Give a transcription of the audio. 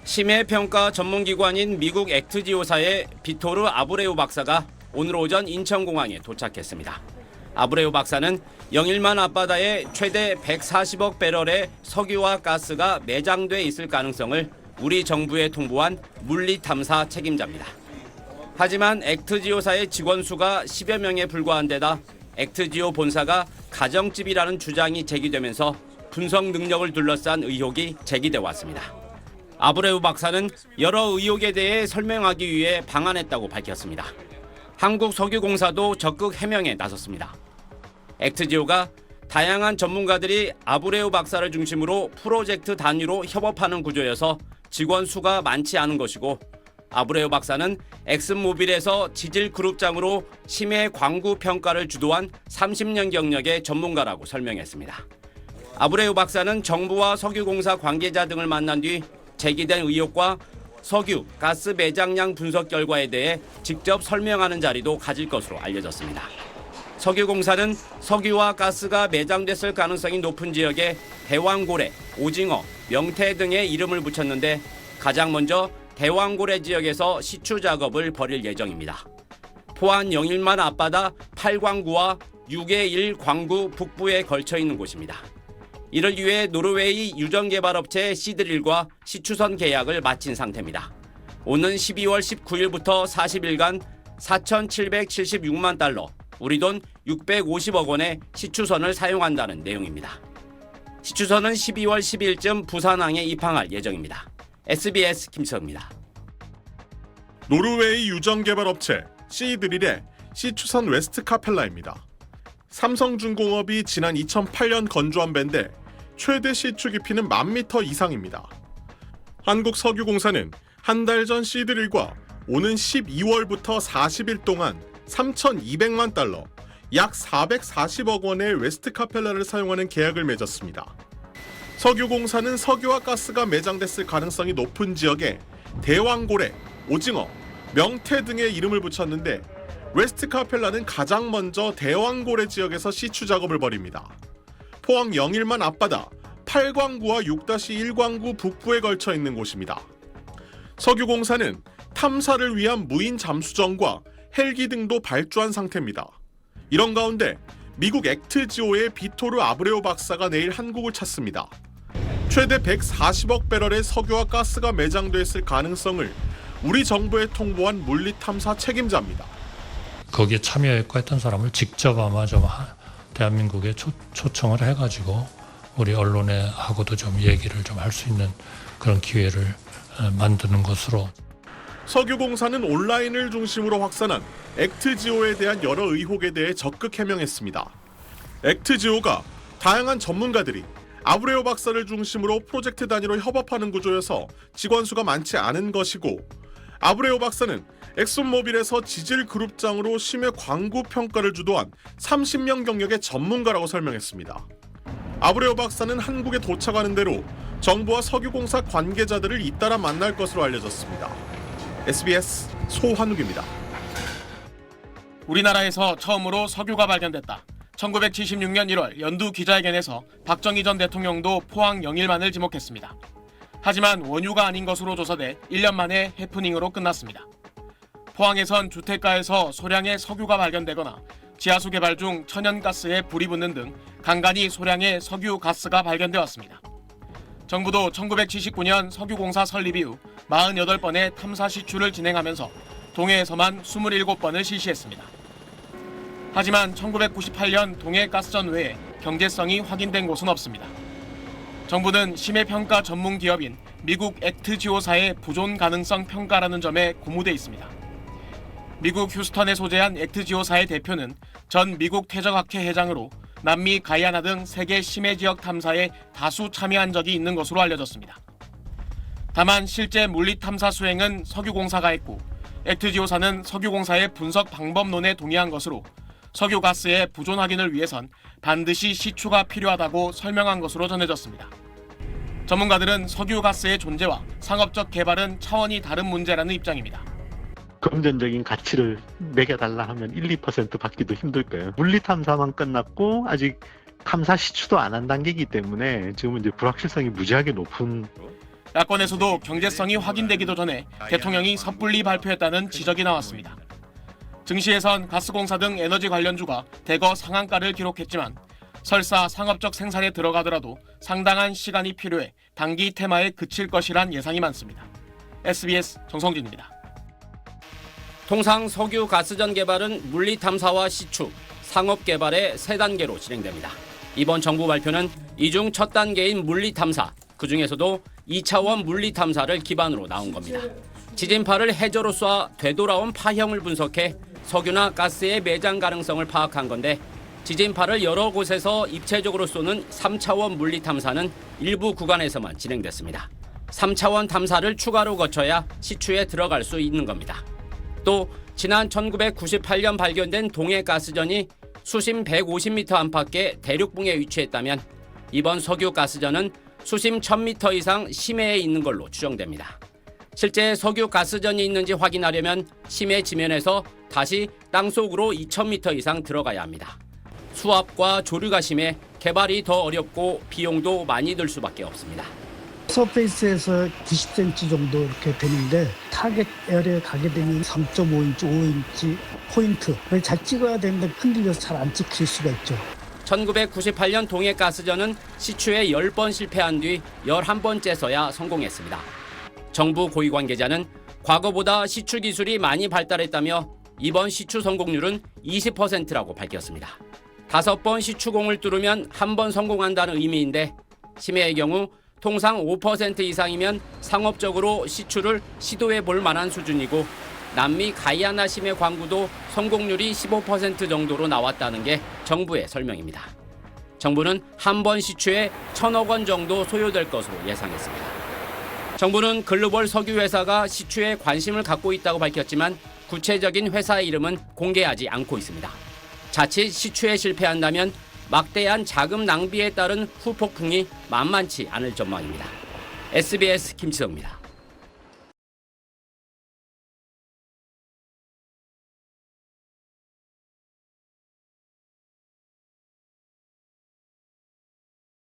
심해평가 전문기관인 미국 액트지오사의 비토르 아브레우 박사가 오늘 오전 인천공항에 도착했습니다. 아브레우 박사는 영일만 앞바다에 최대 140억 배럴의 석유와 가스가 매장돼 있을 가능성을 우리 정부에 통보한 물리탐사 책임자입니다. 하지만 액트지오사의 직원 수가 10여 명에 불과한 데다 액트지오 본사가 가정집이라는 주장이 제기되면서 분석 능력을 둘러싼 의혹이 제기돼 왔습니다. 아브레우 박사는 여러 의혹에 대해 설명하기 위해 방한했다고 밝혔습니다. 한국석유공사도 적극 해명에 나섰습니다. 액트지오가 다양한 전문가들이 아브레우 박사를 중심으로 프로젝트 단위로 협업하는 구조여서 직원 수가 많지 않은 것이고, 아브레우 박사는 엑슨모빌에서 지질그룹장으로 심해 광구 평가를 주도한 30년 경력의 전문가라고 설명했습니다. 아브레우 박사는 정부와 석유공사 관계자 등을 만난 뒤 제기된 의혹과 석유, 가스 매장량 분석 결과에 대해 직접 설명하는 자리도 가질 것으로 알려졌습니다. 석유공사는 석유와 가스가 매장됐을 가능성이 높은 지역에 대왕고래, 오징어, 명태 등의 이름을 붙였는데 가장 먼저 대왕고래 지역에서 시추 작업을 벌일 예정입니다. 포항 영일만 앞바다 8광구와 6의 1 광구 북부에 걸쳐 있는 곳입니다. 이를 위해 노르웨이 유전개발업체 시드릴과 시추선 계약을 마친 상태입니다. 오는 12월 19일부터 40일간 4,776만 달러, 우리 돈 650억 원의 시추선을 사용한다는 내용입니다. 시추선은 12월 10일쯤 부산항에 입항할 예정입니다. SBS 김수혁입니다. 노르웨이 유전개발업체 시드릴의 시추선 웨스트 카펠라입니다. 삼성중공업이 지난 2008년 건조한 배인데 최대 시추 깊이는 1000m 이상입니다. 한국석유공사는 한 달 전 시드릴과 오는 12월부터 40일 동안 3,200만 달러, 약 440억 원의 웨스트 카펠라를 사용하는 계약을 맺었습니다. 석유공사는 석유와 가스가 매장됐을 가능성이 높은 지역에 대왕고래, 오징어, 명태 등의 이름을 붙였는데 웨스트 카펠라는 가장 먼저 대왕고래 지역에서 시추 작업을 벌입니다. 포항 영일만 앞바다 8광구와 6-1광구 북부에 걸쳐 있는 곳입니다. 석유공사는 탐사를 위한 무인 잠수정과 헬기 등도 발주한 상태입니다. 이런 가운데 미국 액트지오의 비토르 아브레우 박사가 내일 한국을 찾습니다. 최대 140억 배럴의 석유와 가스가 매장돼 있을 가능성을 우리 정부에 통보한 물리탐사 책임자입니다. 거기에 참여했고 했던 사람을 직접 아마 좀 대한민국에 초청을 해가지고 우리 언론에 하고도 좀 얘기를 좀 할 수 있는 그런 기회를 만드는 것으로. 석유공사는 온라인을 중심으로 확산한 액트지오에 대한 여러 의혹에 대해 적극 해명했습니다. 액트지오가 다양한 전문가들이 아브레우 박사를 중심으로 프로젝트 단위로 협업하는 구조여서 직원 수가 많지 않은 것이고, 아브레우 박사는 엑슨모빌에서 지질그룹장으로 심해 광구 평가를 주도한 30년 경력의 전문가라고 설명했습니다. 아브레우 박사는 한국에 도착하는 대로 정부와 석유공사 관계자들을 잇따라 만날 것으로 알려졌습니다. SBS 소환욱입니다. 우리나라에서 처음으로 석유가 발견됐다. 1976년 1월 연두 기자회견에서 박정희 전 대통령도 포항 영일만을 지목했습니다. 하지만 원유가 아닌 것으로 조사돼 1년 만에 해프닝으로 끝났습니다. 포항에선 주택가에서 소량의 석유가 발견되거나 지하수 개발 중 천연가스에 불이 붙는 등 간간히 소량의 석유 가스가 발견돼 왔습니다. 정부도 1979년 석유공사 설립 이후 48번의 탐사 시추를 진행하면서 동해에서만 27번을 실시했습니다. 하지만 1998년 동해가스전 외에 경제성이 확인된 곳은 없습니다. 정부는 심해평가 전문 기업인 미국 액트지오사의 부존 가능성 평가라는 점에 고무돼 있습니다. 미국 휴스턴에 소재한 액트지오사의 대표는 전 미국 퇴적학회 회장으로 남미 가이아나 등 세계 심해 지역 탐사에 다수 참여한 적이 있는 것으로 알려졌습니다. 다만 실제 물리탐사 수행은 석유공사가 했고, 액트지오사는 석유공사의 분석 방법론에 동의한 것으로 석유가스의 부존 확인을 위해선 반드시 시추가 필요하다고 설명한 것으로 전해졌습니다. 전문가들은 석유가스의 존재와 상업적 개발은 차원이 다른 문제라는 입장입니다. 금전적인 가치를 매겨달라 하면 1~2% 받기도 힘들 거예요. 물리탐사만 끝났고 아직 탐사 시추도 안 한 단계이기 때문에 지금은 이제 불확실성이 무지하게 높은 야권에서도 경제성이 확인되기도 전에 대통령이 섣불리 발표했다는 지적이 나왔습니다. 증시에선 가스공사 등 에너지 관련주가 대거 상한가를 기록했지만 설사 상업적 생산에 들어가더라도 상당한 시간이 필요해 단기 테마에 그칠 것이란 예상이 많습니다. SBS 정성진입니다. 통상 석유 가스전 개발은 물리 탐사와 시추, 상업 개발의 3단계로 진행됩니다. 이번 정부 발표는 이 중 첫 단계인 물리 탐사, 그중에서도 2차원 물리 탐사를 기반으로 나온 겁니다. 지진파를 해저로 쏴 되돌아온 파형을 분석해 석유나 가스의 매장 가능성을 파악한 건데, 지진파를 여러 곳에서 입체적으로 쏘는 3차원 물리 탐사는 일부 구간에서만 진행됐습니다. 3차원 탐사를 추가로 거쳐야 시추에 들어갈 수 있는 겁니다. 또 지난 1998년 발견된 동해 가스전이 수심 150m 안팎의 대륙붕에 위치했다면 이번 석유 가스전은 수심 1000m 이상 심해에 있는 걸로 추정됩니다. 실제 석유 가스전이 있는지 확인하려면 심해 지면에서 다시 땅속으로 2000m 이상 들어가야 합니다. 수압과 조류가 심해 개발이 더 어렵고 비용도 많이 들 수밖에 없습니다. 서페이스에서 90cm 정도 이렇게 되는데 타겟 에어에 가게 되면 3.5인치, 5인치 포인트를 잘 찍어야 되는데 흔들려서 잘 안 찍힐 수가 있죠. 1998년 동해 가스전은 시추에 10번 실패한 뒤 11번째서야 성공했습니다. 정부 고위 관계자는 과거보다 시추 기술이 많이 발달했다며 이번 시추 성공률은 20%라고 밝혔습니다. 5번 시추공을 뚫으면 1번 성공한다는 의미인데, 심해의 경우 통상 5% 이상이면 상업적으로 시추를 시도해 볼 만한 수준이고, 남미 가이아나 심해 광구도 성공률이 15% 정도로 나왔다는 게 정부의 설명입니다. 정부는 한 번 시추에 1,000억 원 정도 소요될 것으로 예상했습니다. 정부는 글로벌 석유 회사가 시추에 관심을 갖고 있다고 밝혔지만 구체적인 회사의 이름은 공개하지 않고 있습니다. 자칫 시추에 실패한다면 막대한 자금 낭비에 따른 후폭풍이 만만치 않을 전망입니다. SBS 김치성입니다.